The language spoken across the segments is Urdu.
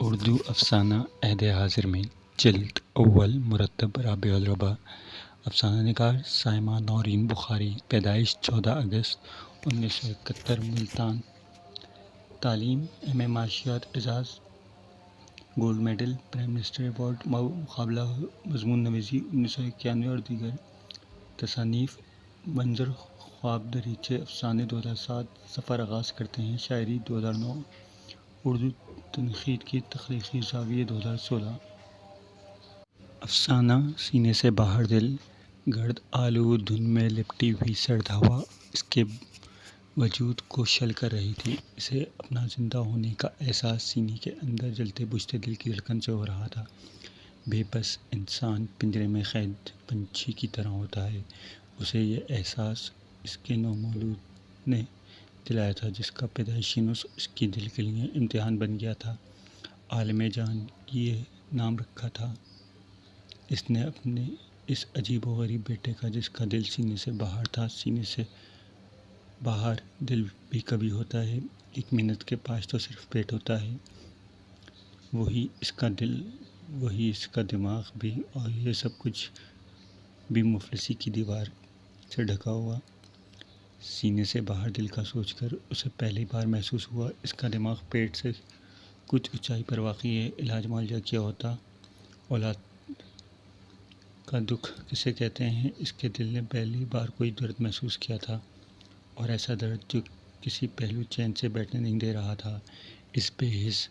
اردو افسانہ عہد حاضر میں جلد اول مرتب رابع الربیع۔ افسانہ نگار سائمہ نورین بخاری، پیدائش 14 اگست 1971، ملتان۔ تعلیم ایم اے معاشیات، اعزاز gold medal, prime minister award, مقابلہ مضمون نویسی 1991 اور دیگر۔ تصانیف منظر خواب دریچے افسانے 2007، سفر آغاز کرتے ہیں شاعری 2009، اردو تنقید کی تخلیقی زاویے 2016۔ افسانہ سینے سے باہر دل، گرد آلود دھند میں لپٹی ہوئی سرد ہوا اس کے وجود کو شل کر رہی تھی۔ اسے اپنا زندہ ہونے کا احساس سینے کے اندر جلتے بجھتے دل کی دھڑکن سے ہو رہا تھا۔ بے بس انسان پنجرے میں قید پنچھی کی طرح ہوتا ہے، اسے یہ احساس اس کے نومولود نے دلایا تھا، جس کا پیدائشی نسخ اس کی دل کے لیے امتحان بن گیا تھا۔ عالم جان یہ نام رکھا تھا اس نے اپنے اس عجیب و غریب بیٹے کا، جس کا دل سینے سے باہر تھا۔ سینے سے باہر دل بھی کبھی ہوتا ہے، ایک منٹ کے پاس تو صرف پیٹ ہوتا ہے، وہی اس کا دل، وہی اس کا دماغ بھی، اور یہ سب کچھ بھی مفلسی کی دیوار سے ڈھکا ہوا۔ سینے سے باہر دل کا سوچ کر اسے پہلی بار محسوس ہوا اس کا دماغ پیٹ سے کچھ اونچائی پر واقع ہے۔ علاج معالجہ کیا ہوتا، اولاد کا دکھ کسے کہتے ہیں، اس کے دل نے پہلی بار کوئی درد محسوس کیا تھا، اور ایسا درد جو کسی پہلو چین سے بیٹھنے نہیں دے رہا تھا۔ اس بے حس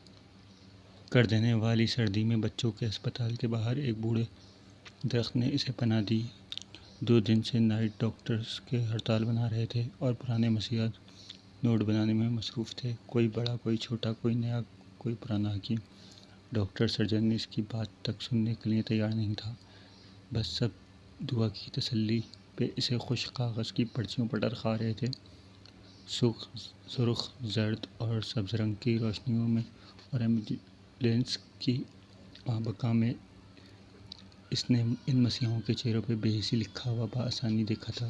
کر دینے والی سردی میں بچوں کے اسپتال کے باہر ایک بوڑھے درخت نے اسے پناہ دی۔ 2 دن سے نائٹ ڈاکٹرز کے ہڑتال بنا رہے تھے اور پرانے مسیحا نوٹ بنانے میں مصروف تھے، کوئی بڑا کوئی چھوٹا، کوئی نیا کوئی پرانا حکیم۔ ڈاکٹر سرجن اس کی بات تک سننے کے لیے تیار نہیں تھا، بس سب دعا کی تسلی پہ اسے خشک کاغذ کی پرچیوں پر ٹرکا رہے تھے۔ سرخ، زرد اور سبز رنگ کی روشنیوں میں اور ایمبولینس کی آہ بکا میں اس نے ان مسیحاؤں کے چہروں پہ بے حسی لکھا ہوا بآسانی دیکھا تھا،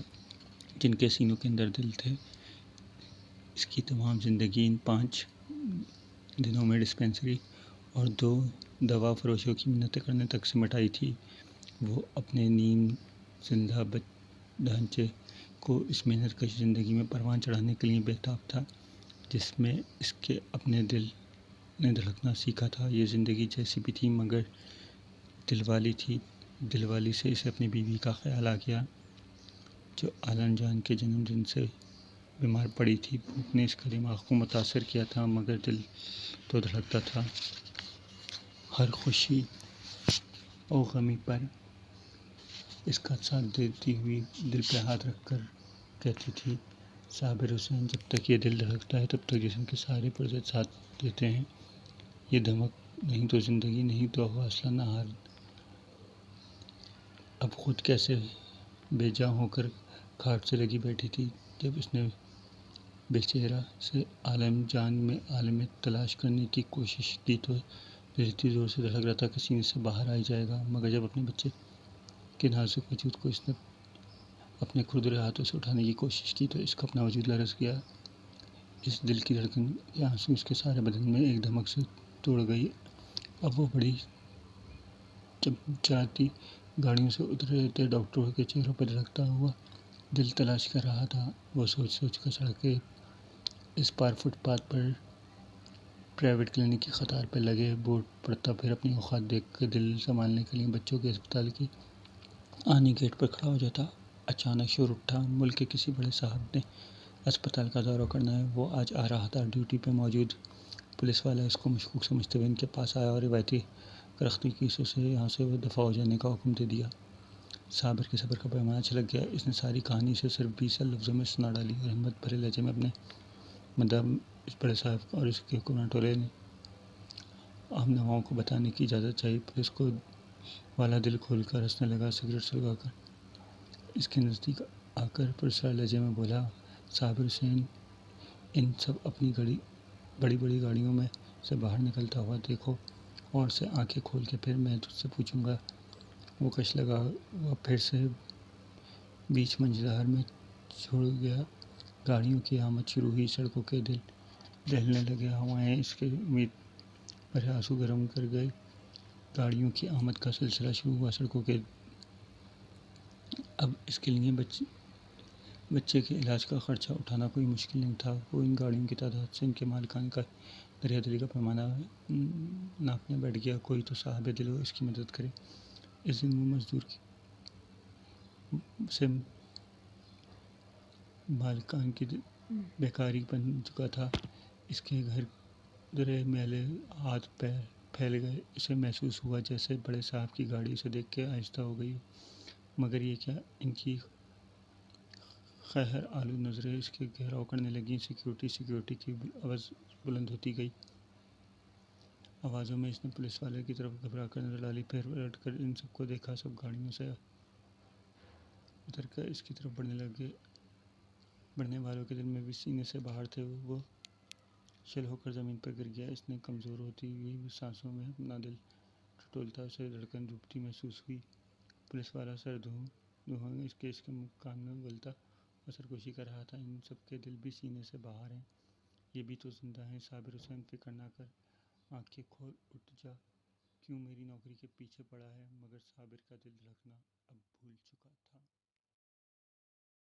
جن کے سینوں کے اندر دل تھے۔ اس کی تمام زندگی ان 5 دنوں میں ڈسپنسری اور 2 دوا فروشوں کی منتیں کرنے تک سمٹ آئی تھی۔ وہ اپنے نیم زندہ ڈھانچے کو اس محنت کش زندگی میں پروان چڑھانے کے لیے بےتاب تھا، جس میں اس کے اپنے دل نے دھڑکنا سیکھا تھا۔ یہ زندگی جیسی بھی تھی مگر دل والی تھی۔ دل والی سے اسے اپنی بیوی کا خیال آ گیا، جو عالم جان کے جنم دن سے بیمار پڑی تھی۔ بھوک نے اس کا دماغ کو متاثر کیا تھا مگر دل تو دھڑکتا تھا۔ ہر خوشی و غمی پر اس کا ساتھ دیتی ہوئی دل پہ ہاتھ رکھ کر کہتی تھی، صابر حسین، جب تک یہ دل دھڑکتا ہے تب تک جسم کے سارے پرزے ساتھ دیتے ہیں۔ یہ دھمک نہیں تو زندگی نہیں تو حوصلہ نہ ہار۔ اب خود کیسے بے جاں ہو کر کھاٹ سے لگی بیٹھی تھی۔ جب اس نے بے چارہ سے عالم جان میں عالم تلاش کرنے کی کوشش کی تو دل اتنی زور سے دھڑک رہا تھا کہ سینے سے باہر آ ہی جائے گا، مگر جب اپنے بچے کے نازک وجود کو اس نے اپنے کھردرے ہاتھوں سے اٹھانے کی کوشش کی تو اس کا اپنا وجود لرز گیا۔ اس دل کی دھڑکن کے آنسو اس کے سارے بدن میں ایک دھمک سے توڑ گئی۔ اب وہ بڑی چمچاتی گاڑیوں سے اتر رہے تھے، ڈاکٹروں کے چہروں پر دھڑکتا ہوا دل تلاش کر رہا تھا۔ وہ سوچ سوچ کر سڑک کے اس پار فٹ پاتھ پر پرائیویٹ کلینک کی قطار پہ لگے بورڈ پڑھتا، پھر اپنی اوقات دیکھ کر دل سنبھالنے کے لیے بچوں کے اسپتال کے آنے گیٹ پر کھڑا ہو جاتا۔ اچانک شور اٹھا، ملک کے کسی بڑے صاحب نے اسپتال کا دورہ کرنا ہے، وہ آج آ رہا تھا۔ ڈیوٹی پہ موجود پولیس والا اس کو مشکوک سمجھتے ہوئے ان کے پاس آیا اور روایتی کرختی کیسوں سے یہاں سے دفع ہو جانے کا حکم دے دیا۔ صابر کے صبر کا پیمانہ چھلک گیا۔ اس نے ساری کہانی اسے صرف 20 لفظوں میں سنا ڈالی اور ہمت بھرے لہجے میں اپنے مداح اس بڑے صاحب اور اس کے حکمران ٹولے نے ہم نواؤں کو بتانے کی اجازت چاہی۔ پولیس والا دل کھول کر ہنسنے لگا، سگریٹ سلگا کر اس کے نزدیک آ کر پرسرار لہجے میں بولا، صابر حسین، ان سب اپنی بڑی بڑی گاڑیوں میں سے باہر نکلتا ہوا دیکھو، غور سے آنکھیں کھول کے پھر میں تجھ سے پوچھوں گا۔ وہ کش لگا ہوا پھر سے بیچ مجاہر میں چھوڑ گیا۔ گاڑیوں کی آمد شروع ہوئی، سڑکوں کے دل دہلنے لگے، ہوائیں اس کے امید بھرے آنسو گرم کر گئے۔ گاڑیوں کی آمد کا سلسلہ شروع ہوا۔ سڑکوں کے اب اس کے لیے بچے کے علاج کا خرچہ اٹھانا کوئی مشکل نہیں تھا۔ وہ ان گاڑیوں کی تعداد سے ان کے مالکان کا دریا دلی کا پیمانہ ناپنے بیٹھ گیا۔ کوئی تو صاحب دل ہو اس کی مدد کرے۔ اس دن وہ مزدور سے مالکان کی بیکاری بن چکا تھا۔ اس کے گھر درے میلے، ہاتھ پیر پھیل گئے۔ اسے محسوس ہوا جیسے بڑے صاحب کی گاڑی اسے دیکھ کے آہستہ ہو گئی ہو۔ مگر یہ کیا؟ ان کی خیر آلود نظریں اس کے گھیراؤ کرنے لگیں۔ سیکیورٹی کی آواز بلند ہوتی گئی۔ آوازوں میں اس نے پولیس والے کی طرف گھبرا کر نظر ڈالی، پھر الٹ کر ان سب کو دیکھا۔ سب گاڑیوں سے اتر کر اس کی طرف بڑھنے لگے۔ بڑھنے والوں کے دل میں بھی سینے سے باہر تھے۔ وہ شل ہو کر زمین پر گر گیا۔ اس نے کمزور ہوتی ہوئی سانسوں میں اپنا دل ٹٹولتا، اسے دھڑکن روکتی محسوس ہوئی۔ پولیس والا سر دھواں اس کے کان میں اگلتا اور سرگوشی کر رہا تھا۔ ان سب کے دل بھی سینے سے باہر ہیں۔ یہ بھی تو زندہ ہیں۔ صابر حسین فکر نہ کر، آنکھیں کھول، اٹھ جا، کیوں میری نوکری کے پیچھے پڑا ہے؟ مگر صابر کا دل دھڑکنا اب بھول چکا تھا۔